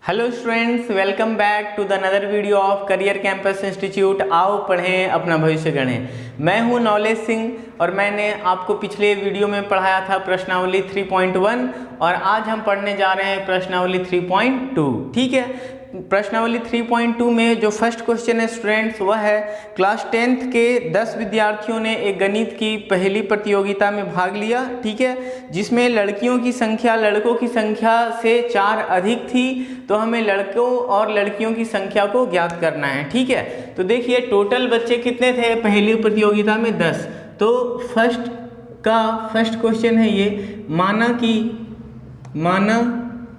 Hello students, welcome back to the another video of career campus institute. आओ पढ़ें, अपना भविष्य गढ़ें। मैं हूं नॉलेज सिंह और मैंने आपको पिछले वीडियो में पढ़ाया था प्रश्नावली 3.1 और आज हम पढ़ने जा रहे हैं प्रश्नावली 3.2। ठीक है, प्रश्नावली 3.2 में जो फर्स्ट क्वेश्चन है स्टूडेंट्स वह है क्लास 10th के 10 विद्यार्थियों ने एक गणित की पहली प्रतियोगिता में भाग लिया। ठीक है, जिसमें लड़कियों की संख्या लड़कों की संख्या से 4 अधिक थी, तो हमें लड़कों और लड़कियों की संख्या को ज्ञात करना है। ठीक है, तो देखिए टोटल बच्चे कितने थे पहली प्रतियोगिता में 10। तो फर्स्ट क्वेश्चन है ये, माना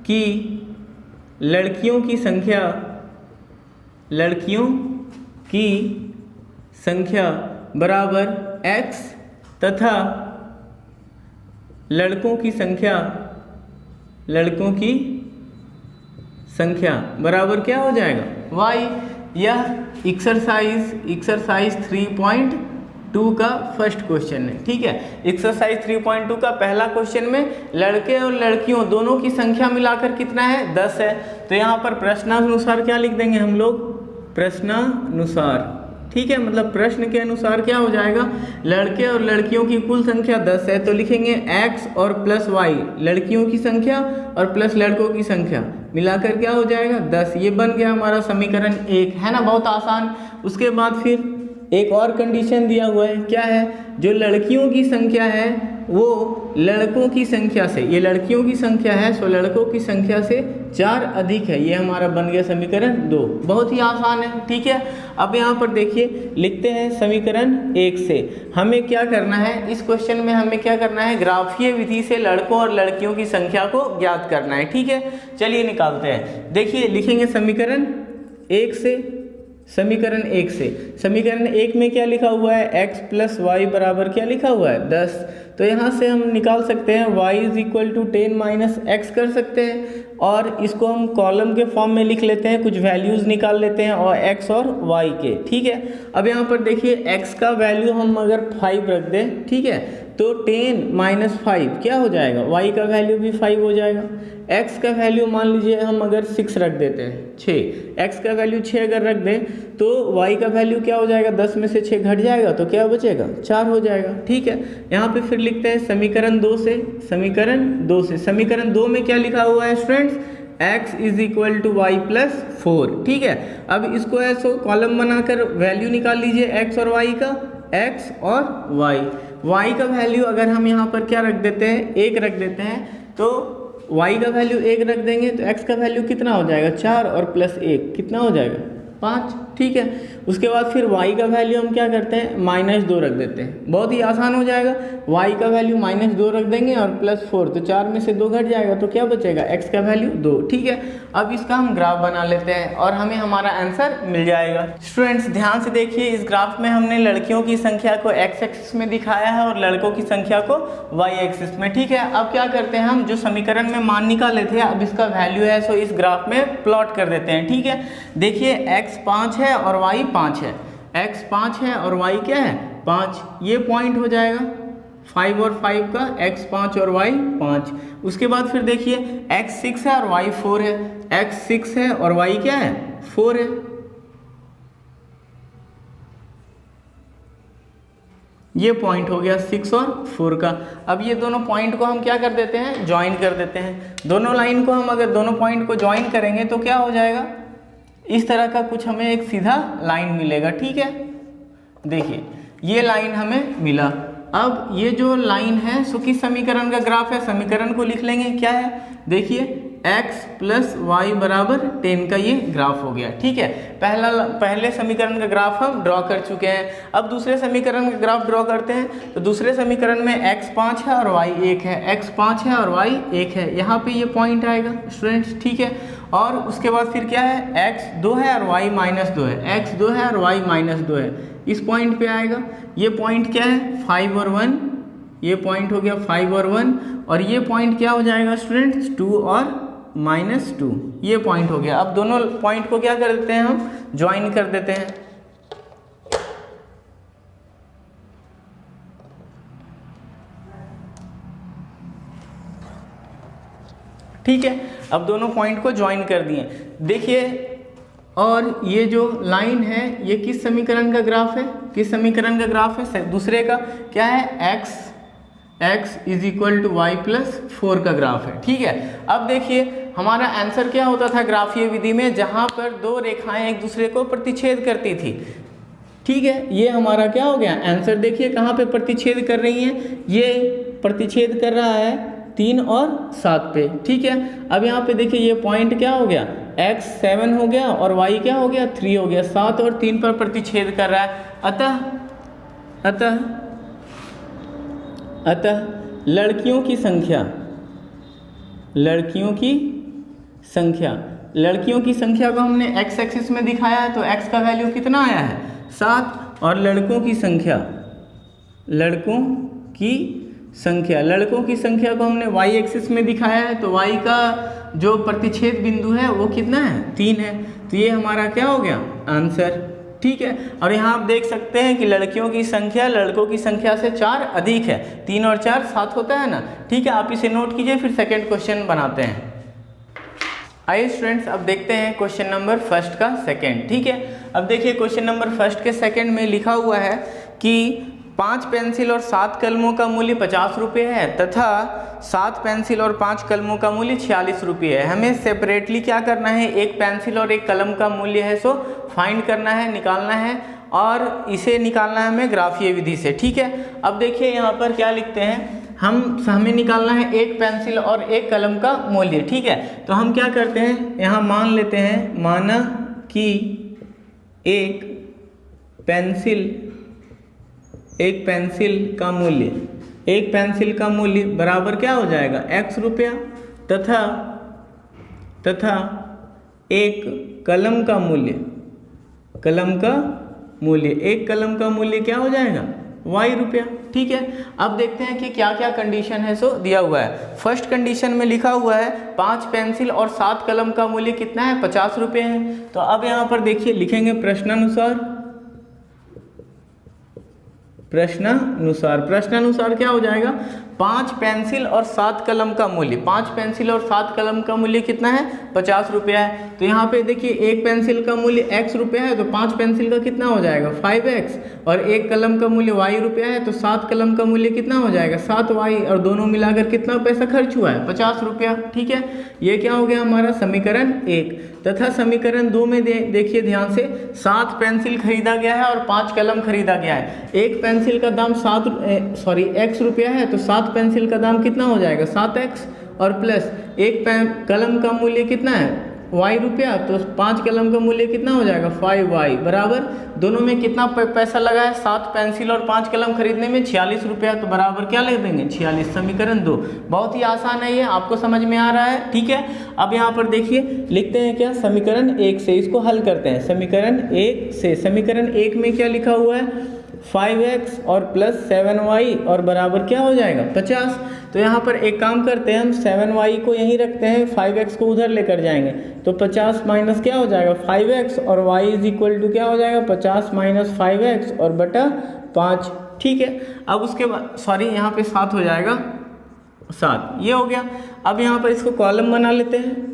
कि लड़कियों की संख्या बराबर x तथा लड़कों की संख्या बराबर क्या हो जाएगा y। यह एक्सरसाइज 3.2 का फर्स्ट क्वेश्चन है। ठीक है, एक्सरसाइज 3.2 का पहला क्वेश्चन में लड़के और लड़कियों दोनों की संख्या मिलाकर कितना है 10 है। तो यहाँ पर प्रश्नानुसार क्या लिख देंगे हम लोग, प्रश्नानुसार। ठीक है, मतलब प्रश्न के अनुसार क्या हो जाएगा, लड़के और लड़कियों की कुल संख्या 10 है, तो लिखेंगे x और प्लस y, लड़कियों की संख्या और प्लस लड़कों की संख्या मिलाकर क्या हो जाएगा 10। ये बन गया हमारा समीकरण 1, है ना, बहुत आसान। उसके बाद फिर एक और कंडीशन दिया हुआ है, क्या है, जो लड़कियों की संख्या है वो लड़कों की संख्या से, ये लड़कियों की संख्या है सो लड़कों की संख्या से 4 अधिक है। ये हमारा बन गया समीकरण 2, बहुत ही आसान है। ठीक है, अब यहाँ पर देखिए लिखते हैं समीकरण 1 से हमें क्या करना है, इस क्वेश्चन में हमें क्या करना है, ग्राफीय विधि से लड़कों और लड़कियों की संख्या को ज्ञात करना है। ठीक है, चलिए निकालते हैं। देखिए लिखेंगे समीकरण 1 से, समीकरण 1 में क्या लिखा हुआ है, x प्लस वाई बराबर क्या लिखा हुआ है 10। तो यहाँ से हम निकाल सकते हैं y is equal to 10 minus x कर सकते हैं और इसको हम कॉलम के फॉर्म में लिख लेते हैं, कुछ वैल्यूज़ निकाल लेते हैं और x और y के। ठीक है, अब यहाँ पर देखिए x का वैल्यू हम अगर 5 रख दें, ठीक है, तो 10 माइनस 5 क्या हो जाएगा, y का वैल्यू भी 5 हो जाएगा। x का वैल्यू मान लीजिए हम अगर 6 रख देते हैं, 6, x का वैल्यू 6 अगर रख दें तो y का वैल्यू क्या हो जाएगा, 10 में से 6 घट जाएगा तो क्या बचेगा, 4 हो जाएगा। ठीक है, यहाँ पे फिर लिखते हैं समीकरण 2 से, समीकरण 2 में क्या लिखा हुआ है students, x is equal to y plus 4। ठीक है, अब इसको ऐसे कॉलम बनाकर वैल्यू निकाल लीजिए x और y का, x और y का वैल्यू अगर हम यहाँ पर क्या रख देते हैं, 1 रख देते हैं, तो y का वैल्यू 1 रख देंगे तो x का वैल्यू कितना हो जाएगा, 4 और प्लस 1 कितना हो जाएगा 5। ठीक है, उसके बाद फिर y का वैल्यू हम क्या करते हैं, -2 रख देते हैं, बहुत ही आसान हो जाएगा। y का वैल्यू -2 रख देंगे और प्लस 4, तो 4 में से 2 घट जाएगा तो क्या बचेगा, x का वैल्यू 2। ठीक है, अब इसका हम ग्राफ बना लेते हैं और हमें हमारा आंसर मिल जाएगा। स्टूडेंट्स ध्यान से देखिए, इस ग्राफ में हमने लड़कियों की संख्या को x एक्सिस में दिखाया है और लड़कों की संख्या को y एक्सिस में। ठीक है, अब क्या करते हैं, हम जो समीकरण में मान निकाले थे अब इसका वैल्यू है सो इस ग्राफ में प्लॉट कर देते हैं। ठीक है, देखिए x 5 है और y 5 है, x 5 है और y क्या है 5, ये पॉइंट हो जाएगा 5 और 5 का, x 5 और y 5। उसके बाद फिर देखिए x 6 है और y 4 है, x 6 है और y क्या है 4 है, ये पॉइंट हो गया 6 और 4 का। अब ये दोनों पॉइंट को हम क्या कर देते हैं, ज्वाइन कर देते हैं। दोनों लाइन को हम अगर दोनों पॉइंट को ज्वाइन करेंगे तो क्या हो जाएगा, इस तरह का कुछ हमें एक सीधा लाइन मिलेगा। ठीक है, देखिए ये लाइन हमें मिला। अब ये जो लाइन है सो किस समीकरण का ग्राफ है, समीकरण को लिख लेंगे, क्या है, देखिए x प्लस वाई बराबर 10 का ये ग्राफ हो गया। ठीक है, पहले समीकरण का ग्राफ हम ड्रॉ कर चुके हैं। अब दूसरे समीकरण का ग्राफ ड्रॉ करते हैं, तो दूसरे समीकरण में x 5 है और y 1 है, x 5 है और y 1 है, यहाँ पे ये पॉइंट आएगा स्टूडेंट्स। ठीक है, और उसके बाद फिर क्या है, x 2 है और y -2 है, x 2 है और y -2 है, इस पॉइंट पे आएगा। ये पॉइंट क्या है 5 और 1, ये पॉइंट हो गया 5 और 1, और ये पॉइंट क्या हो जाएगा स्टूडेंट्स 2 और -2, ये पॉइंट हो गया। अब दोनों पॉइंट को क्या कर देते हैं, हम ज्वाइन कर देते हैं। ठीक है, अब दोनों पॉइंट को ज्वाइन कर दिए। देखिए, और ये जो लाइन है ये किस समीकरण का ग्राफ है, किस समीकरण का ग्राफ है, दूसरे का क्या है, x is equal to y plus 4 का ग्राफ है। ठीक है, अब देखिए हमारा आंसर क्या होता था ग्राफीय विधि में, जहाँ पर दो रेखाएं एक दूसरे को प्रतिच्छेद करती थी। ठीक है, ये हमारा क्या हो गया आंसर। देखिए कहाँ पे प्रतिच्छेद कर रही हैं, ये प्रतिच्छेद कर रहा है 3 और 7 पे। ठीक है, अब यहाँ पे देखिए ये पॉइंट क्या हो गया, x 7 हो गया और y क्या हो गया 3 हो गया, 7 और 3 पर प्रतिच्छेद कर रहा है। अतः लड़कियों की संख्या को हमने x एक्सिस में दिखाया है, तो x का वैल्यू कितना आया है 7, और लड़कों की संख्या को हमने y एक्सिस में दिखाया है, तो y का जो प्रतिच्छेद बिंदु है वो कितना है 3 है। तो ये हमारा क्या हो गया आंसर। ठीक है, और यहाँ आप देख सकते हैं कि लड़कियों की संख्या लड़कों की संख्या से 4 अधिक है, 3 और 4 7 होता है ना। ठीक है, आप इसे नोट कीजिए, फिर सेकंड क्वेश्चन बनाते हैं। आइए स्टूडेंट्स, अब देखते हैं क्वेश्चन नंबर फर्स्ट का सेकंड। ठीक है, अब देखिए क्वेश्चन नंबर फर्स्ट के सेकंड में लिखा हुआ है कि 5 पेंसिल और 7 कलमों का मूल्य 50 रुपये है तथा 7 पेंसिल और 5 कलमों का मूल्य 46 रुपये है। हमें सेपरेटली क्या करना है, एक पेंसिल और एक कलम का मूल्य है सो फाइंड करना है, निकालना है, और इसे निकालना है हमें ग्राफीय विधि से। ठीक है, अब देखिए यहाँ पर क्या लिखते हैं, हमें निकालना है एक पेंसिल और एक कलम का मूल्य। ठीक है, तो हम क्या करते हैं, यहाँ मान लेते हैं, माना कि एक पेंसिल का मूल्य बराबर क्या हो जाएगा x रुपया, तथा एक कलम का मूल्य क्या हो जाएगा y रुपया। ठीक है, अब देखते हैं कि क्या क्या कंडीशन है सो दिया हुआ है। फर्स्ट कंडीशन में लिखा हुआ है 5 पेंसिल और 7 कलम का मूल्य कितना है 50 रुपये है। तो अब यहाँ पर देखिए लिखेंगे प्रश्नानुसार क्या हो जाएगा, 5 पेंसिल और 7 कलम का मूल्य, 5 पेंसिल और 7 कलम का मूल्य कितना है 50 रुपया है। तो यहाँ पे देखिए एक पेंसिल का मूल्य x रुपया है, तो 5 पेंसिल का कितना हो जाएगा 5x, और एक कलम का मूल्य y रुपया है, तो 7 कलम का मूल्य कितना हो जाएगा 7y, और दोनों मिलाकर कितना पैसा खर्च हुआ है 50 रुपया। ठीक है, ये क्या हो गया हमारा समीकरण 1। तथा समीकरण 2 में देखिए ध्यान से, 7 पेंसिल खरीदा गया है और 5 कलम खरीदा गया है। एक पेंसिल का दाम x रुपया है, तो 7 पेंसिल का दाम कितना हो जाएगा 7x, और प्लस एक कलम का मूल्य कितना है y रुपया, तो 5 कलम का मूल्य कितना हो जाएगा 5y, बराबर दोनों में कितना पैसा लगा है, 7 पेंसिल और 5 कलम खरीदने में 46 रुपया, तो बराबर क्या लिख देंगे 46। समीकरण 2 बहुत ही आसान है, ये आपको समझ में आ रहा है। ठीक है, अब यहाँ पर देखिए लिखते हैं क्या, समीकरण 1 से इसको हल करते हैं। समीकरण 1 में क्या लिखा हुआ है 5x और प्लस 7y और बराबर क्या हो जाएगा 50। तो यहाँ पर एक काम करते हैं, हम 7y को यहीं रखते हैं, 5x को उधर लेकर जाएंगे, तो 50 माइनस क्या हो जाएगा 5x, और y इज इक्वल टू क्या हो जाएगा 50 माइनस 5x और बटा 5। ठीक है, अब उसके बाद यहाँ पे 7 हो जाएगा 7, ये हो गया। अब यहाँ पर इसको कॉलम बना लेते हैं,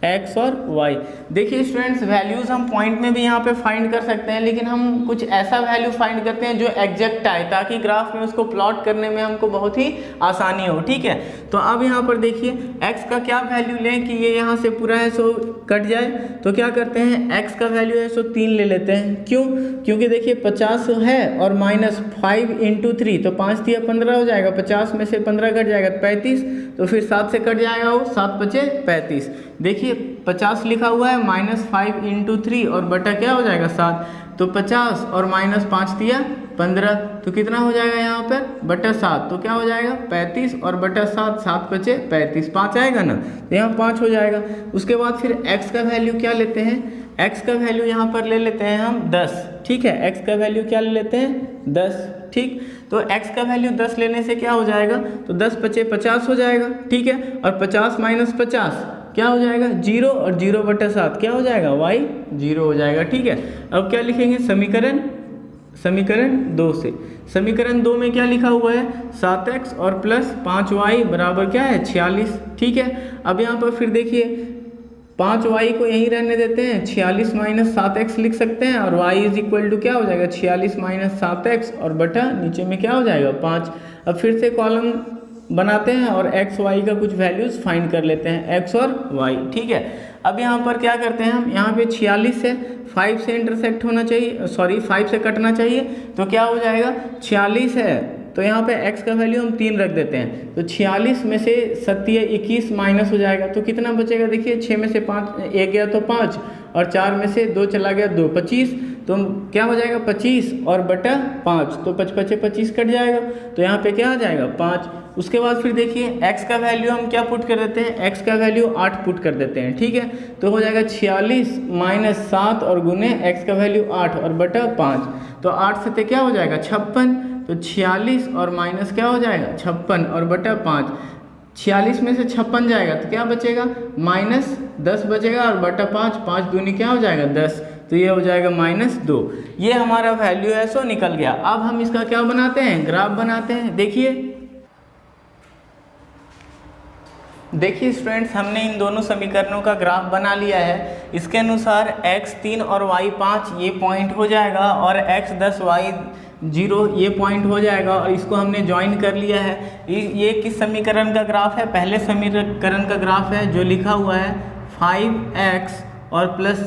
x और y। देखिए स्टूडेंट्स, वैल्यूज हम पॉइंट में भी यहाँ पे फाइंड कर सकते हैं, लेकिन हम कुछ ऐसा वैल्यू फाइंड करते हैं जो एग्जैक्ट आए, ताकि ग्राफ में उसको प्लॉट करने में हमको बहुत ही आसानी हो। ठीक है, तो अब यहाँ पर देखिए x का क्या वैल्यू लें कि ये यहाँ से पूरा है सो कट जाए, तो क्या करते हैं x का वैल्यू है सो 3 ले लेते हैं। क्यों, क्योंकि देखिए 50 है और माइनस 5 इंटू 3, तो 5 दिया 15 हो जाएगा, 50 में से 15 कट जाएगा 35, तो फिर 7 से कट जाएगा वो 7 बचे 35। देखिए 50 लिखा हुआ है, माइनस 5 इंटू 3 और बटा क्या हो जाएगा 7, तो 50 और माइनस 5 दिया 15, तो कितना हो जाएगा यहाँ पर बटा 7, तो क्या हो जाएगा 35 और बटा 7, 7 बचे 35, 5 आएगा ना, तो यहाँ 5 हो जाएगा। उसके बाद फिर x का वैल्यू क्या लेते हैं, x का वैल्यू यहाँ पर ले लेते हैं हम 10। ठीक है, x का वैल्यू क्या ले लेते हैं 10। ठीक, तो x का वैल्यू 10 लेने से क्या हो जाएगा, तो 10 बचे 50 हो जाएगा। ठीक है, और 50 माइनस 50 क्या हो जाएगा 0, और 0 बटा 7 क्या हो जाएगा y 0 हो जाएगा। ठीक है, अब क्या लिखेंगे, समीकरण 2 से। समीकरण 2 में क्या लिखा हुआ है, 7x और प्लस 5y बराबर क्या है 46। ठीक है, अब यहाँ पर फिर देखिए 5y को यहीं रहने देते हैं, 46 माइनस 7x लिख सकते हैं, और y इज इक्वल टू क्या हो जाएगा 46 माइनस 7x और बटा नीचे में क्या हो जाएगा 5। अब फिर से कॉलम बनाते हैं और x y का कुछ वैल्यूज फाइंड कर लेते हैं, x और y। ठीक है, अब यहाँ पर क्या करते हैं हम, यहाँ पे 46 है, 5 से इंटरसेक्ट होना चाहिए, सॉरी 5 से कटना चाहिए, तो क्या हो जाएगा 46 है तो यहाँ पे x का वैल्यू हम 3 रख देते हैं, तो 46 में से 21 माइनस हो जाएगा तो कितना बचेगा, देखिए 6 में से 5 1 गया तो 5 और 4 में से 2 चला गया 2, 25, तो क्या हो जाएगा 25 और बटा 5, तो 25 कट जाएगा, तो यहाँ पे क्या आ जाएगा 5। उसके बाद फिर देखिए x का वैल्यू हम क्या पुट कर देते हैं, x का वैल्यू 8 पुट कर देते हैं। ठीक है, तो हो जाएगा 46 माइनस 7 और गुने x का वैल्यू 8 और बटा 5, तो 8 से क्या हो जाएगा 56, तो 46 और माइनस क्या हो जाएगा 56 और बटा 5, 46 में से 56 जाएगा तो क्या बचेगा -10 बचेगा और बटा 5, 5 दूनी क्या हो जाएगा 10, तो ये हो जाएगा -2। ये हमारा वैल्यू है सो निकल गया। अब हम इसका क्या बनाते हैं, ग्राफ बनाते हैं। देखिए स्टूडेंट्स, हमने इन दोनों समीकरणों का ग्राफ बना लिया है। इसके अनुसार x3 और y5 ये पॉइंट हो जाएगा और x10 y0 ये पॉइंट हो जाएगा, और इसको हमने ज्वाइन कर लिया है। ये किस समीकरण का ग्राफ है, पहले समीकरण का ग्राफ है जो लिखा हुआ है 5x और प्लस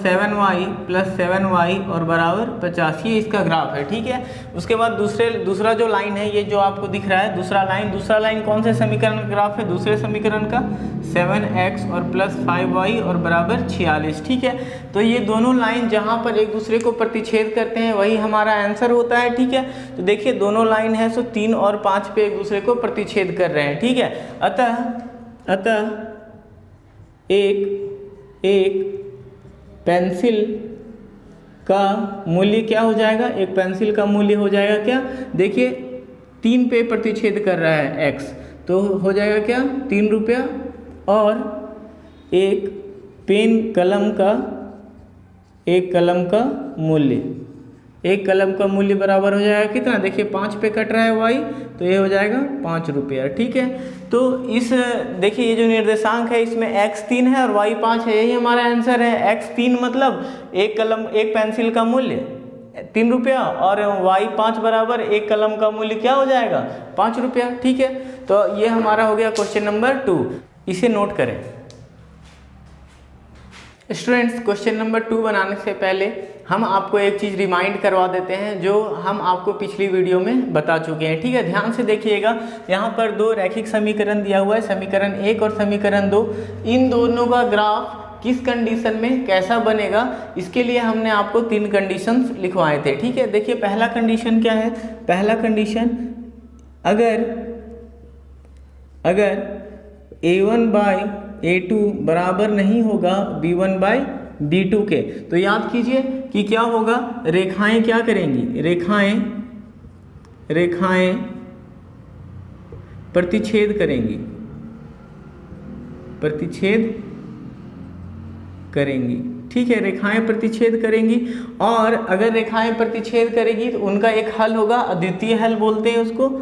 7y और बराबर 50, ये इसका ग्राफ है। ठीक है, उसके बाद दूसरा जो लाइन है, ये जो आपको दिख रहा है दूसरा लाइन कौन से समीकरण का ग्राफ है, दूसरे समीकरण का 7x और प्लस 5y और बराबर 46। ठीक है, तो ये दोनों लाइन जहाँ पर एक दूसरे को प्रतिच्छेद करते हैं वही हमारा आंसर होता है। ठीक है, तो देखिए दोनों लाइन है सो 3 और 5 पे एक दूसरे को प्रतिच्छेद कर रहे हैं। ठीक है, अतः एक पेंसिल का मूल्य क्या हो जाएगा, एक पेंसिल का मूल्य हो जाएगा क्या, देखिए 3 पे प्रतिच्छेद कर रहा है x, तो हो जाएगा क्या 3 रुपया, और एक कलम का मूल्य बराबर हो जाएगा कितना, देखिए 5 पे कट रहा है y, तो ये हो जाएगा 5 रुपया। ठीक है, तो इस देखिए ये जो निर्देशांक है इसमें x3 है और y5 है, यही हमारा आंसर है। x3 मतलब एक पेंसिल का मूल्य 3 रुपया और y5 बराबर एक कलम का मूल्य क्या हो जाएगा 5 रुपया। ठीक है, तो ये हमारा हो गया क्वेश्चन नंबर 2, इसे नोट करें। स्टूडेंट्स, क्वेश्चन नंबर 2 बनाने से पहले हम आपको एक चीज़ रिमाइंड करवा देते हैं जो हम आपको पिछली वीडियो में बता चुके हैं। ठीक है, ध्यान से देखिएगा, यहाँ पर 2 रैखिक समीकरण दिया हुआ है, समीकरण 1 और समीकरण 2। इन दोनों का ग्राफ किस कंडीशन में कैसा बनेगा, इसके लिए हमने आपको 3 कंडीशंस लिखवाए थे। ठीक है, देखिए पहला कंडीशन क्या है, पहला कंडीशन अगर a1/a2 बराबर नहीं होगा b1/b2 के, तो याद कीजिए कि क्या होगा, रेखाएं क्या करेंगी, रेखाएं प्रतिच्छेद करेंगी। ठीक है, रेखाएं प्रतिच्छेद करेंगी, और अगर रेखाएं प्रतिच्छेद करेगी तो उनका एक हल होगा, अद्वितीय हल बोलते हैं उसको।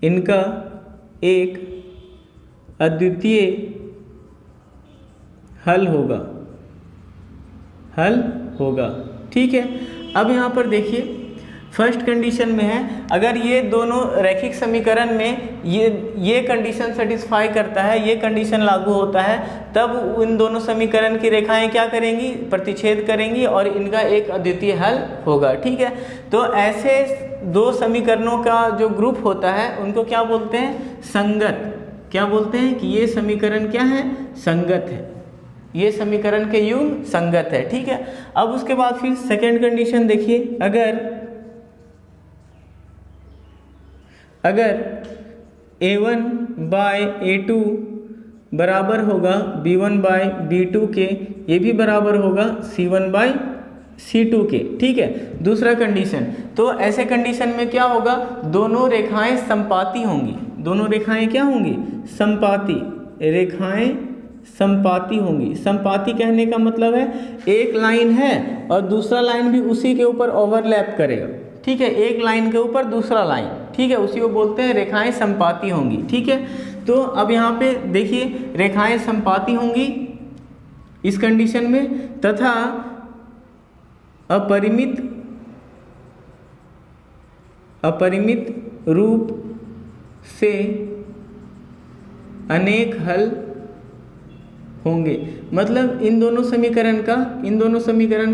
इनका एक अद्वितीय हल होगा। ठीक है, अब यहाँ पर देखिए फर्स्ट कंडीशन में है, अगर ये दोनों रैखिक समीकरण में ये कंडीशन सेटिस्फाई करता है, ये कंडीशन लागू होता है, तब इन दोनों समीकरण की रेखाएं क्या करेंगी, प्रतिच्छेद करेंगी और इनका एक अद्वितीय हल होगा। ठीक है, तो ऐसे 2 समीकरणों का जो ग्रुप होता है उनको क्या बोलते हैं, संगत। क्या बोलते हैं कि ये समीकरण क्या है, संगत है, ये समीकरण के युग्म संगत है। ठीक है, अब उसके बाद फिर सेकेंड कंडीशन देखिए, अगर a1/a2 बराबर होगा b1/b2 के, ये भी बराबर होगा c1/c2 के। ठीक है, दूसरा कंडीशन, तो ऐसे कंडीशन में क्या होगा, दोनों रेखाएं संपाती होंगी। दोनों रेखाएं क्या होंगी, संपाती, रेखाएं संपाती होंगी। संपाती कहने का मतलब है एक लाइन है और दूसरा लाइन भी उसी के ऊपर ओवरलैप करेगा, ठीक है, एक लाइन के ऊपर दूसरा लाइन, ठीक है, उसी को बोलते हैं रेखाएं संपाती होंगी, ठीक है। तो अब यहाँ पे देखिए रेखाएं संपाती होंगी इस कंडीशन में, तथा अपरिमित रूप से अनेक हल होंगे। मतलब इन दोनों समीकरण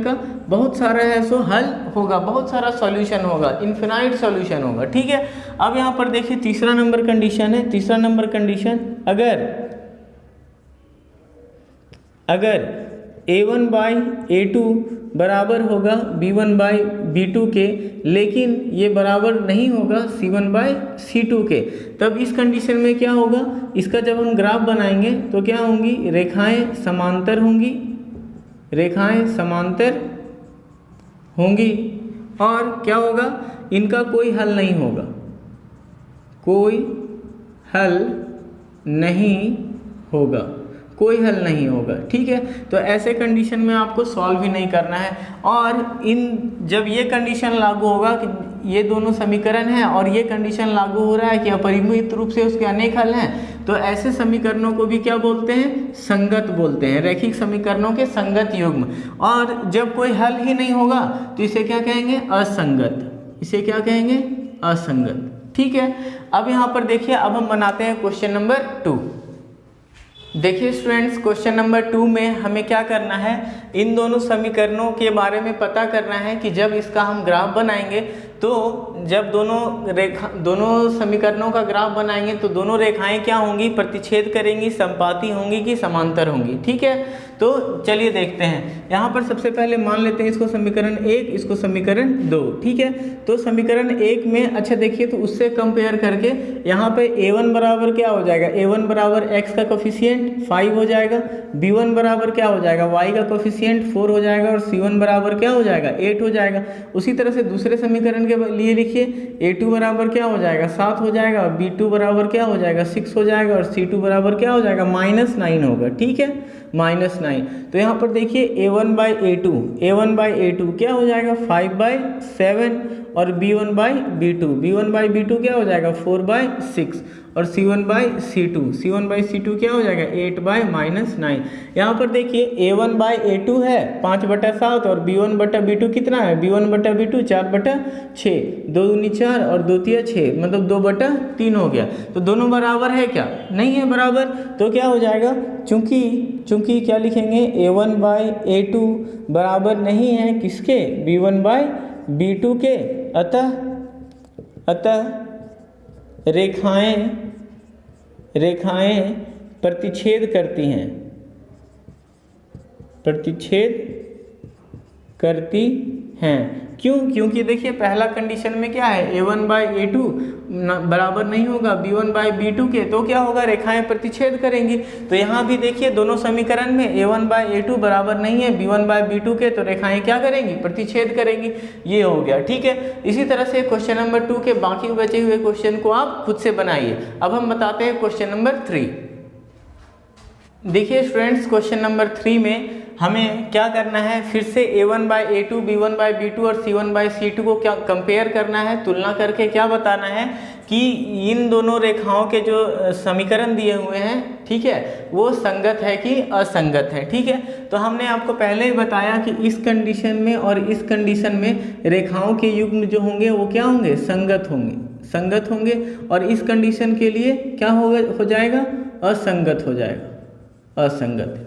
का बहुत सारा है सो हल होगा, बहुत सारा सॉल्यूशन होगा, इन्फिनाइट सॉल्यूशन होगा, ठीक है। अब यहाँ पर देखिए तीसरा नंबर कंडीशन है। तीसरा नंबर कंडीशन, अगर a1/a2 बराबर होगा b1/b2 के, लेकिन ये बराबर नहीं होगा c1/c2 के, तब इस कंडीशन में क्या होगा, इसका जब हम ग्राफ बनाएंगे तो क्या होंगी, रेखाएं समांतर होंगी, और क्या होगा, इनका कोई हल नहीं होगा, ठीक है। तो ऐसे कंडीशन में आपको सॉल्व ही नहीं करना है। और जब ये कंडीशन लागू होगा कि ये दोनों समीकरण हैं और ये कंडीशन लागू हो रहा है कि अपरिमित रूप से उसके अनेक हल हैं, तो ऐसे समीकरणों को भी क्या बोलते हैं, संगत बोलते हैं, रैखिक समीकरणों के संगत युग्म। और जब कोई हल ही नहीं होगा तो इसे क्या कहेंगे, असंगत, ठीक है। अब यहाँ पर देखिए, अब हम बनाते हैं क्वेश्चन नंबर 2। देखिए स्टूडेंट्स, क्वेश्चन नंबर 2 में हमें क्या करना है, इन दोनों समीकरणों के बारे में पता करना है कि जब इसका हम ग्राफ बनाएंगे तो जब दोनों समीकरणों का ग्राफ बनाएंगे तो दोनों रेखाएं क्या होंगी, प्रतिच्छेद करेंगी, संपाती होंगी कि समांतर होंगी, ठीक है। तो चलिए देखते हैं। यहाँ पर सबसे पहले मान लेते हैं इसको समीकरण 1, इसको समीकरण 2, ठीक है। तो समीकरण 1 में अच्छा देखिए, तो उससे कंपेयर करके यहाँ पे a1 बराबर क्या हो जाएगा, a1 बराबर x का कोफिशिएंट 5 हो जाएगा, b1 बराबर क्या हो जाएगा, y का कोफिशिएंट 4 हो जाएगा, और c1 बराबर क्या हो जाएगा, 8 हो जाएगा। उसी तरह से दूसरे समीकरण के लिए लिखिए, a2 बराबर क्या हो जाएगा, 7 हो जाएगा, b2 बराबर क्या हो जाएगा, 6 हो जाएगा, और c2 बराबर क्या हो जाएगा, -9 होगा, ठीक है, -9। तो यहाँ पर देखिए a1/a2 क्या हो जाएगा, 5/7, और b1/b2 क्या हो जाएगा, 4/6, और c1/c2 क्या हो जाएगा, 8/-9। यहाँ पर देखिए a1/a2 है 5/7, और b1/b2 कितना है, b1/b2 4/6, 2 दूनी 4 और 2 तिया 6, मतलब 2/3 हो गया। तो दोनों बराबर है क्या, नहीं है बराबर, तो क्या हो जाएगा, चूंकि क्या लिखेंगे, a1/a2 बराबर नहीं है किसके, b1/b2 के, अतः रेखाएं प्रतिच्छेद करती हैं। क्योंकि देखिए पहला कंडीशन में क्या है, a1/a2 बराबर नहीं होगा b1/b2 के, तो क्या होगा, रेखाएं प्रतिच्छेद करेंगी। तो यहाँ भी देखिए दोनों समीकरण में a1/a2 बराबर नहीं है b1/b2 के, तो रेखाएं क्या करेंगी, प्रतिच्छेद करेंगी, ये हो गया, ठीक है। इसी तरह से क्वेश्चन नंबर 2 के बाकी बचे हुए क्वेश्चन को आप खुद से बनाइए। अब हम बताते हैं क्वेश्चन नंबर 3। देखिए स्टूडेंट्स, क्वेश्चन नंबर 3 में हमें क्या करना है, फिर से a1/a2, b1/b2 और c1/c2 को क्या कंपेयर करना है, तुलना करके क्या बताना है कि इन दोनों रेखाओं के जो समीकरण दिए हुए हैं, ठीक है, वो संगत है कि असंगत है, ठीक है। तो हमने आपको पहले ही बताया कि इस कंडीशन में और इस कंडीशन में रेखाओं के युग्म जो होंगे वो क्या होंगे, संगत होंगे, और इस कंडीशन के लिए क्या हो जाएगा, असंगत हो जाएगा,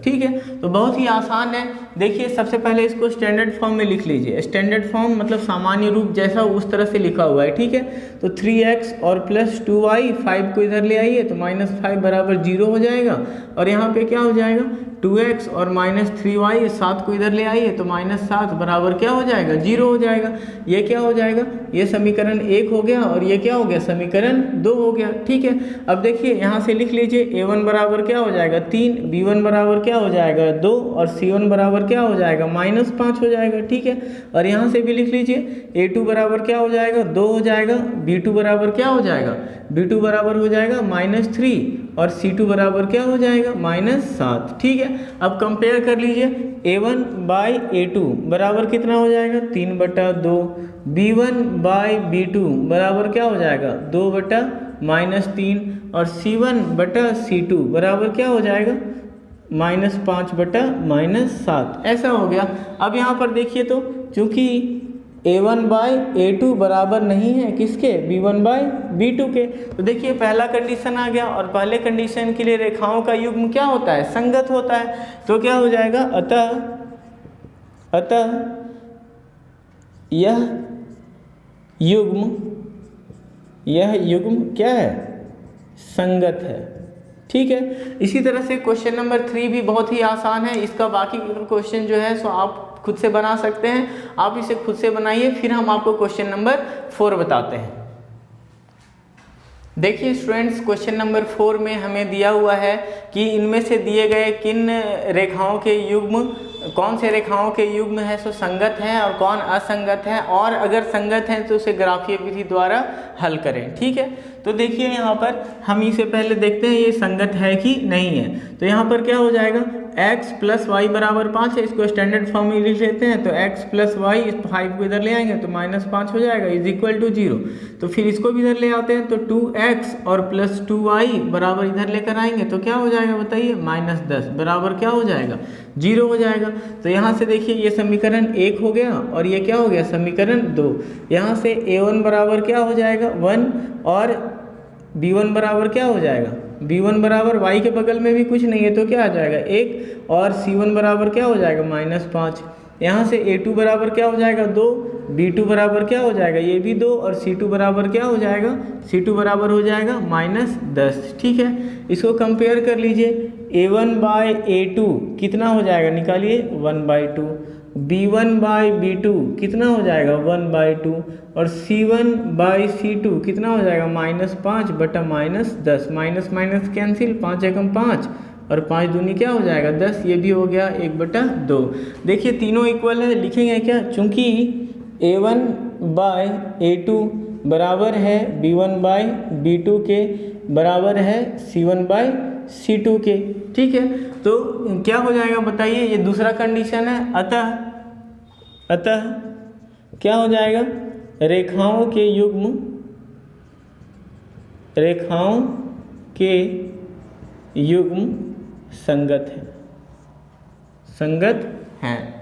ठीक है। तो बहुत ही आसान है। देखिए सबसे पहले इसको स्टैंडर्ड फॉर्म में लिख लीजिए। स्टैंडर्ड फॉर्म मतलब सामान्य रूप जैसा उस तरह से लिखा हुआ है, ठीक है। तो 3x और +2y, 5 को इधर ले आइए तो -5 बराबर 0 हो जाएगा, और यहाँ पे क्या हो जाएगा, 2x और -3y, 7 को इधर ले आइए तो -7 बराबर क्या हो जाएगा, 0 हो जाएगा। ये क्या हो जाएगा, ये समीकरण 1 हो गया और ये क्या हो गया, समीकरण 2 हो गया। ठीक है, अब देखिए यहाँ से लिख लीजिए a1 बराबर क्या हो जाएगा 3, b1 बराबर क्या हो जाएगा 2 और c1 बराबर क्या हो जाएगा -5 हो जाएगा। ठीक है, और यहाँ से भी लिख लीजिए a2 बराबर क्या हो जाएगा 2 हो जाएगा, b2 बराबर क्या हो जाएगा, b2 बराबर हो जाएगा -3 और c2 बराबर क्या हो जाएगा -7। ठीक है, अब कंपेयर कर लीजिए a1 बाई a2 बराबर कितना हो जाएगा 3/2, b1 बाई b2 बराबर क्या हो जाएगा 2/-3 और c1/c2 बराबर क्या हो जाएगा -5/-7। ऐसा हो गया। अब यहाँ पर देखिए तो चूँकि a1 बाई a2 बराबर नहीं है किसके, b1 बाई b2 के, तो देखिए पहला कंडीशन आ गया और पहले कंडीशन के लिए रेखाओं का युग्म क्या होता है, संगत होता है। तो क्या हो जाएगा, अतः यह युग्म क्या है, संगत है। ठीक है, इसी तरह से क्वेश्चन नंबर 3 भी बहुत ही आसान है। इसका बाकी क्वेश्चन जो है सो आप खुद से बना सकते हैं। आप इसे खुद से बनाइए, फिर हम आपको क्वेश्चन नंबर 4 बताते हैं। देखिए स्टूडेंट्स, क्वेश्चन नंबर 4 में हमें दिया हुआ है कि इनमें से दिए गए किन रेखाओं के युग्म, कौन से रेखाओं के युग्म है सो संगत है और कौन असंगत है, और अगर संगत है तो उसे ग्राफीय विधि द्वारा हल करें। ठीक है, तो देखिए यहाँ पर हम इसे पहले देखते हैं ये संगत है कि नहीं है। तो यहाँ पर क्या हो जाएगा, x + y बराबर 5 है, इसको स्टैंडर्ड फॉर्म में लिख लेते हैं। तो x + y, इस 5 को इधर ले आएंगे तो -5 हो जाएगा = 0। तो फिर इसको भी इधर ले आते हैं तो 2x और +2y बराबर इधर लेकर आएंगे तो क्या हो जाएगा बताइए, -10 बराबर क्या हो जाएगा, 0 हो जाएगा। तो यहाँ से देखिए ये समीकरण 1 हो गया और ये क्या हो गया, समीकरण 2। यहाँ से a1 बराबर क्या हो जाएगा 1 और b1 बराबर क्या हो जाएगा, b1 बराबर y के बगल में भी कुछ नहीं है तो क्या आ जाएगा 1 और c1 बराबर क्या हो जाएगा -5। यहाँ से a2 बराबर क्या हो जाएगा 2, b2 बराबर क्या हो जाएगा ये भी 2 और c2 बराबर क्या हो जाएगा, c2 बराबर हो जाएगा -10। ठीक है, इसको कंपेयर कर लीजिए, a1 बाई a2 कितना हो जाएगा, निकालिए 1/2, b1 बाई b2 कितना हो जाएगा 1/2 और c1 बाई c2 कितना हो जाएगा -5/-10, माइनस कैंसिल, 5 एकम 5 और 5 दूनी क्या हो जाएगा 10, ये भी हो गया 1/2। देखिए तीनों इक्वल है, लिखेंगे क्या, चूँकि a1 बाई a2 बराबर है b1 बाई b2 के बराबर है c1 बाई c2 के। ठीक है, तो क्या हो जाएगा बताइए, ये दूसरा कंडीशन है। अतः क्या हो जाएगा, रेखाओं के युग्म संगत हैं।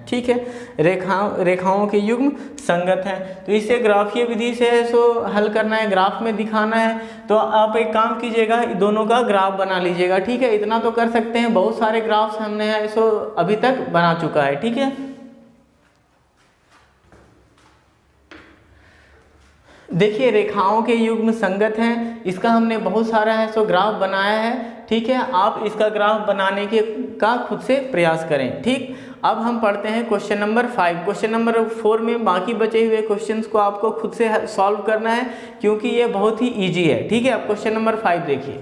ठीक है, रेखाओं के युग्म संगत हैं। तो इसे ग्राफीय विधि से सो हल करना है, ग्राफ में दिखाना है। तो आप एक काम कीजिएगा, दोनों का ग्राफ बना लीजिएगा। ठीक है, इतना तो कर सकते हैं, बहुत सारे ग्राफ्स हमने सो अभी तक बना चुका है। ठीक है, देखिए रेखाओं के युग्म संगत हैं, इसका हमने बहुत सारा है सो ग्राफ बनाया है। ठीक है, आप इसका ग्राफ बनाने का खुद से प्रयास करें। ठीक, अब हम पढ़ते हैं क्वेश्चन नंबर 5। क्वेश्चन नंबर 4 में बाकी बचे हुए क्वेश्चंस को आपको खुद से सॉल्व करना है, क्योंकि ये बहुत ही इजी है। ठीक है, अब क्वेश्चन नंबर 5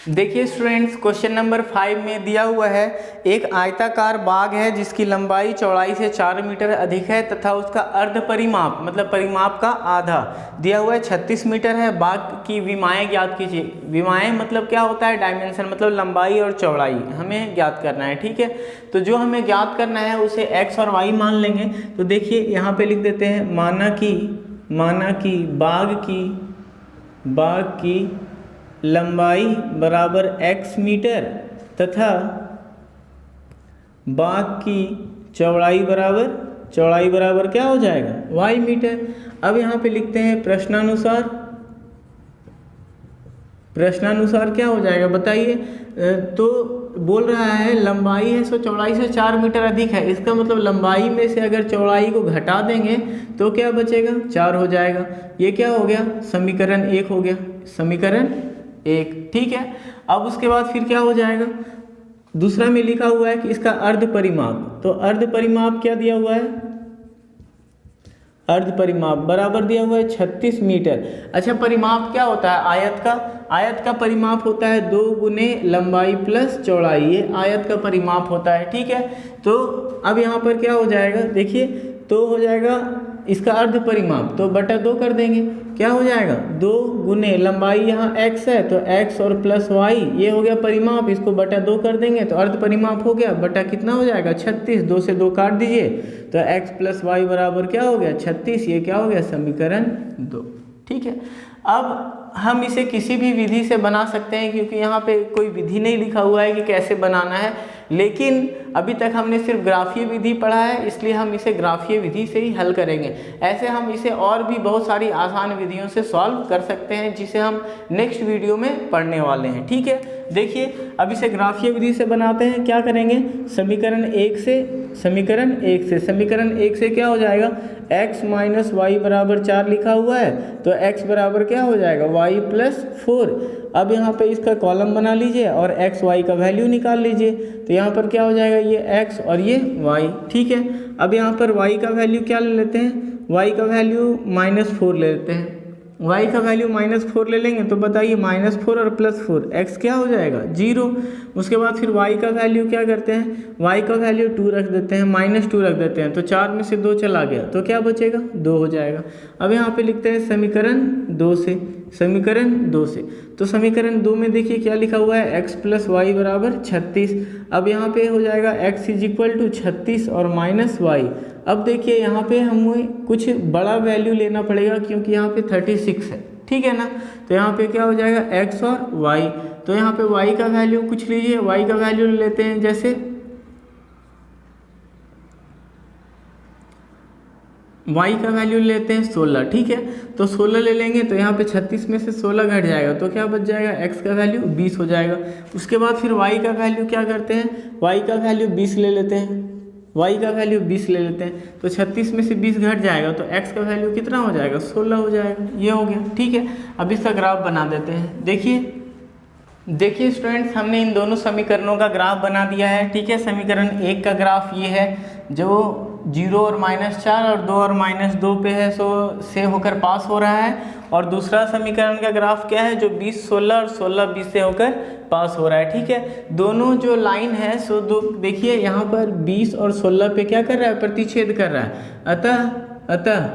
देखिए स्टूडेंट्स, क्वेश्चन नंबर 5 में दिया हुआ है, एक आयताकार बाग है जिसकी लंबाई चौड़ाई से 4 मीटर अधिक है तथा उसका अर्ध परिमाप मतलब परिमाप का आधा दिया हुआ है 36 मीटर है। बाग की विमाएं ज्ञात कीजिए। विमाएं मतलब क्या होता है, डायमेंशन मतलब लंबाई और चौड़ाई हमें ज्ञात करना है। ठीक है, तो जो हमें ज्ञात करना है उसे x और y मान लेंगे। तो देखिए यहाँ पे लिख देते हैं, माना कि बाग की लंबाई बराबर x मीटर तथा बाग की चौड़ाई बराबर क्या हो जाएगा y मीटर। अब यहाँ पे लिखते हैं प्रश्नानुसार क्या हो जाएगा बताइए। तो बोल रहा है लंबाई है सो चौड़ाई से 4 मीटर अधिक है, इसका मतलब लंबाई में से अगर चौड़ाई को घटा देंगे तो क्या बचेगा, 4 हो जाएगा। ये क्या हो गया, समीकरण 1 हो गया, समीकरण 1। ठीक है, अब उसके बाद फिर क्या हो जाएगा, दूसरा में लिखा हुआ है कि इसका अर्ध परिमाप, तो अर्ध परिमाप क्या दिया हुआ है, अर्ध परिमाप बराबर दिया हुआ है 36 मीटर। अच्छा, परिमाप क्या होता है, आयत का, आयत का परिमाप होता है 2 गुने लंबाई प्लस चौड़ाई, ये आयत का परिमाप होता है, ठीक है। तो अब यहाँ पर क्या हो जाएगा, देखिए, तो हो जाएगा इसका अर्ध परिमाप, तो बटा 2 कर देंगे, क्या हो जाएगा 2 गुने लंबाई, यहाँ x है तो x और प्लस y, ये हो गया परिमाप, इसको बटा 2 कर देंगे तो अर्ध परिमाप हो गया, बटा कितना हो जाएगा 36, 2 से 2 काट दीजिए तो x प्लस वाई बराबर क्या हो गया 36, ये क्या हो गया समीकरण 2, ठीक है। अब हम इसे किसी भी विधि से बना सकते हैं, क्योंकि यहाँ पे कोई विधि नहीं लिखा हुआ है कि कैसे बनाना है, लेकिन अभी तक हमने सिर्फ ग्राफीय विधि पढ़ा है, इसलिए हम इसे ग्राफीय विधि से ही हल करेंगे। ऐसे हम इसे और भी बहुत सारी आसान विधियों से सॉल्व कर सकते हैं, जिसे हम नेक्स्ट वीडियो में पढ़ने वाले हैं, ठीक है। देखिए, अब इसे ग्राफीय विधि से बनाते हैं, क्या करेंगे, समीकरण 1 से क्या हो जाएगा, x माइनस वाई बराबर 4 लिखा हुआ है, तो x बराबर क्या हो जाएगा y प्लस 4। अब यहाँ पे इसका कॉलम बना लीजिए और x y का वैल्यू निकाल लीजिए, तो यहाँ पर क्या हो जाएगा, ये x और ये y, ठीक है। अब यहाँ पर y का वैल्यू क्या ले लेते हैं, y का वैल्यू -4 ले लेते हैं, y का वैल्यू -4 ले लेंगे तो बताइए -4 और +4 x क्या हो जाएगा 0। उसके बाद फिर y का वैल्यू क्या करते हैं, y का वैल्यू 2 रख देते हैं, -2 रख देते हैं, तो 4 में से 2 चला गया तो क्या बचेगा 2 हो जाएगा। अब यहाँ पे लिखते हैं समीकरण 2 से, तो समीकरण 2 में देखिए क्या लिखा हुआ है, x प्लस वाई बराबर 36। अब यहाँ पे हो जाएगा x = 36 और -y। अब देखिए यहाँ पे हमें कुछ बड़ा वैल्यू लेना पड़ेगा, क्योंकि यहाँ पे 36 है, ठीक है ना। तो यहाँ पे क्या हो जाएगा x और y, तो यहाँ पे y का वैल्यू कुछ लीजिए, y का वैल्यू लेते हैं, जैसे y का वैल्यू लेते हैं 16, ठीक है। तो 16 ले लेंगे तो यहाँ पे 36 में से 16 घट जाएगा तो क्या बच जाएगा, x का वैल्यू 20 हो जाएगा। उसके बाद फिर y का वैल्यू क्या करते हैं, y का वैल्यू 20 ले लेते हैं, तो 36 में से 20 घट जाएगा तो x का वैल्यू कितना हो जाएगा 16 हो जाएगा, ये हो गया, ठीक है। अब इसका ग्राफ बना देते हैं। देखिए स्टूडेंट्स, हमने इन दोनों समीकरणों का ग्राफ बना दिया है, ठीक है। समीकरण 1 का ग्राफ ये है जो 0 और -4 और 2 और -2 पे है, सो से होकर पास हो रहा है। और दूसरा समीकरण का ग्राफ क्या है, जो 20 16 और 16 20 से होकर पास हो रहा है, ठीक है। दोनों जो लाइन है सो देखिए यहाँ पर 20 और 16 पे क्या कर रहा है, प्रतिच्छेद कर रहा है। अतः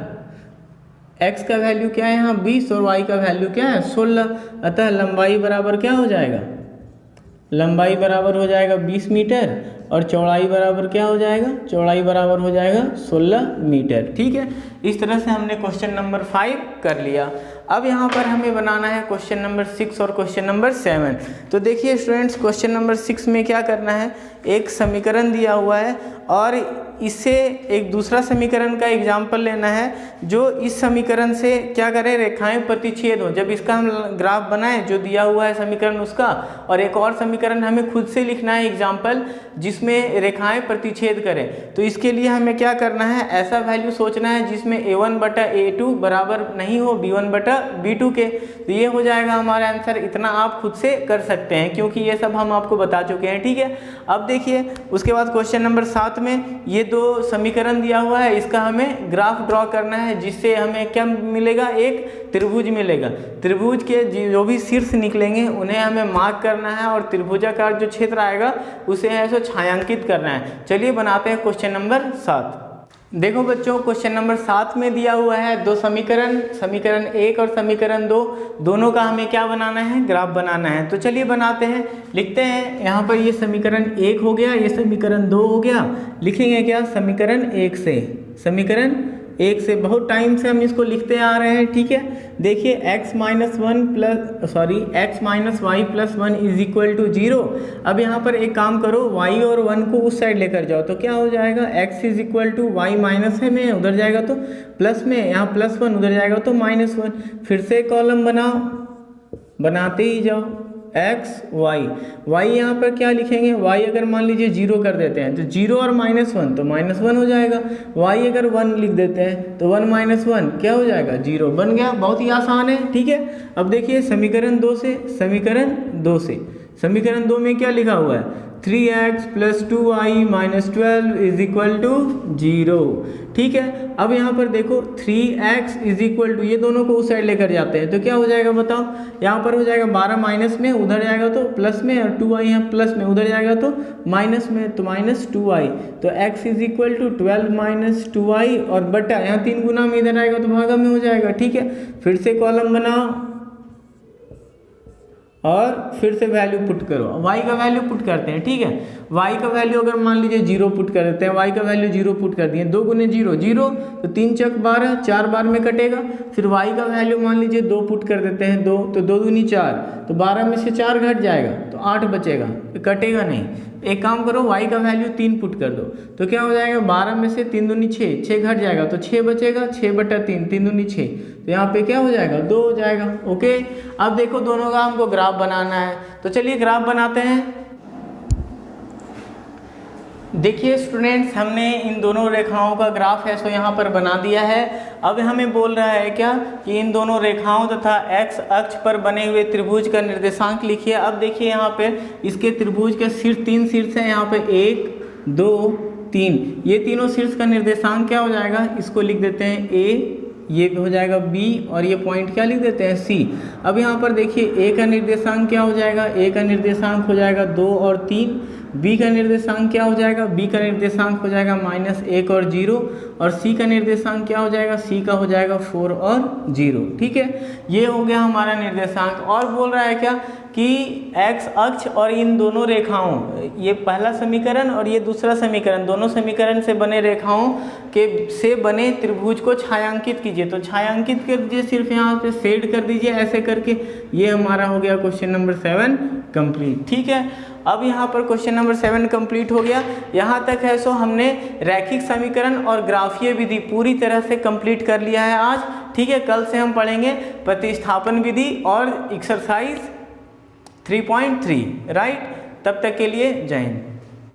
x का वैल्यू क्या है यहाँ 20 और y का वैल्यू क्या है 16। अतः लंबाई बराबर क्या हो जाएगा, लंबाई बराबर हो जाएगा 20 मीटर और चौड़ाई बराबर क्या हो जाएगा, चौड़ाई बराबर हो जाएगा 16 मीटर, ठीक है। इस तरह से हमने क्वेश्चन नंबर 5 कर लिया। अब यहाँ पर हमें बनाना है क्वेश्चन नंबर 6 और क्वेश्चन नंबर 7। तो देखिए स्टूडेंट्स, क्वेश्चन नंबर 6 में क्या करना है, एक समीकरण दिया हुआ है और इससे एक दूसरा समीकरण का एग्जाम्पल लेना है, जो इस समीकरण से क्या करें, रेखाएं प्रतिच्छेद हो। जब इसका हम ग्राफ बनाएं, जो दिया हुआ है समीकरण उसका, और एक और समीकरण हमें खुद से लिखना है एग्जाम्पल, जिसमें रेखाएं प्रतिच्छेद करें। तो इसके लिए हमें क्या करना है, ऐसा वैल्यू सोचना है जिसमें a1/a2 बराबर नहीं हो b1/b2 के। तो ये हो जाएगा हमारा आंसर। इतना आप खुद से कर सकते हैं, क्योंकि ये सब हम आपको बता चुके हैं, ठीक है। अब देखिए उसके बाद क्वेश्चन नंबर 7 में ये 2 समीकरण दिया हुआ है, इसका हमें ग्राफ ड्रॉ करना है, जिससे हमें क्या मिलेगा, एक त्रिभुज मिलेगा। त्रिभुज के जो भी शीर्ष निकलेंगे उन्हें हमें मार्क करना है, और त्रिभुजाकार जो क्षेत्र आएगा उसे ऐसे छायांकित करना है। चलिए बनाते हैं क्वेश्चन नंबर 7। देखो बच्चों, क्वेश्चन नंबर 7 में दिया हुआ है 2 समीकरण, समीकरण 1 और समीकरण 2, दोनों का हमें क्या बनाना है, ग्राफ बनाना है। तो चलिए बनाते हैं, लिखते हैं। यहाँ पर ये समीकरण 1 हो गया, ये समीकरण 2 हो गया। लिखेंगे क्या, समीकरण 1 से, समीकरण 1 से बहुत टाइम से हम इसको लिखते आ रहे हैं, ठीक है। देखिए x - y + 1 = 0। अब यहाँ पर एक काम करो, y और 1 को उस साइड लेकर जाओ तो क्या हो जाएगा, x = y माइनस है में उधर जाएगा तो प्लस में, यहाँ +1 उधर जाएगा तो -1। फिर से कॉलम बनाओ, बनाते ही जाओ, x y यहाँ पर क्या लिखेंगे, y अगर मान लीजिए 0 कर देते हैं तो 0 और -1 तो -1 हो जाएगा। y अगर 1 लिख देते हैं तो 1 - 1 क्या हो जाएगा, 0 बन गया। बहुत ही आसान है, ठीक है। अब देखिए समीकरण 2 से, समीकरण 2 में क्या लिखा हुआ है, 3x + 2y - 12 = 0। ठीक है, अब यहाँ पर देखो 3x = ये दोनों को उस साइड लेकर जाते हैं तो क्या हो जाएगा बताओ, यहाँ पर हो जाएगा 12 माइनस में, उधर जाएगा तो प्लस में, और 2y यहाँ प्लस में, उधर जाएगा तो माइनस में, तो -2y। तो x = 12 - 2y और बटा यहाँ 3 गुना में इधर आएगा तो भागा में हो जाएगा। ठीक है, फिर से कॉलम बनाओ और फिर से वैल्यू पुट करो, y का वैल्यू पुट करते हैं। ठीक है, y का वैल्यू अगर मान लीजिए 0 पुट कर देते हैं, y का वैल्यू 0 पुट कर दिए, 2 × 0 0, तो 3 × 4 12, 4 बार में कटेगा। फिर y का वैल्यू मान लीजिए 2 पुट कर देते हैं, 2, तो 2 दूनी 4, तो 12 में से 4 घट जाएगा तो 8 बचेगा, कटेगा नहीं। एक काम करो, y का वैल्यू 3 पुट कर दो, तो क्या हो जाएगा, 12 में से 3 दूनी 6, 6 घट जाएगा तो 6 बचेगा, 6/3, 3 दूनी 6, तो यहाँ पे क्या हो जाएगा, 2 हो जाएगा। ओके, अब देखो दोनों का हमको ग्राफ बनाना है, तो चलिए ग्राफ बनाते हैं। देखिए स्टूडेंट्स, हमने इन दोनों रेखाओं का ग्राफ है सो यहाँ पर बना दिया है। अब हमें बोल रहा है क्या कि इन दोनों रेखाओं तथा x अक्ष पर बने हुए त्रिभुज का निर्देशांक लिखिए। अब देखिए यहाँ पे इसके त्रिभुज के शीर्ष 3 शीर्ष हैं, यहाँ पे 1 2 3, ये तीनों शीर्ष का निर्देशांक क्या हो जाएगा, इसको लिख देते हैं a, ये हो जाएगा b, और ये पॉइंट क्या लिख देते हैं c। अब यहाँ पर देखिए a का निर्देशांक क्या हो जाएगा, a का निर्देशांक हो जाएगा 2 और 3, b का निर्देशांक क्या हो जाएगा, b का निर्देशांक हो जाएगा -1 और 0, और c का निर्देशांक क्या हो जाएगा, c का हो जाएगा 4 और 0। ठीक है, ये हो गया हमारा निर्देशांक। और बोल रहा है क्या कि x अक्ष और इन दोनों रेखाओं, ये पहला समीकरण और ये दूसरा समीकरण, दोनों समीकरण से बने रेखाओं के से बने त्रिभुज को छायांकित कीजिए। तो छायांकित कर दीजिए, सिर्फ यहाँ पे शेड कर दीजिए ऐसे करके। ये हमारा हो गया क्वेश्चन नंबर 7 कंप्लीट। ठीक है, अब यहाँ पर क्वेश्चन नंबर 7 कंप्लीट हो गया। यहाँ तक है सो हमने रैखिक समीकरण और ग्राफीय विधि पूरी तरह से कंप्लीट कर लिया है आज। ठीक है, कल से हम पढ़ेंगे प्रतिस्थापन विधि और एक्सरसाइज 3.3। राइट, तब तक के लिए जय हिंद।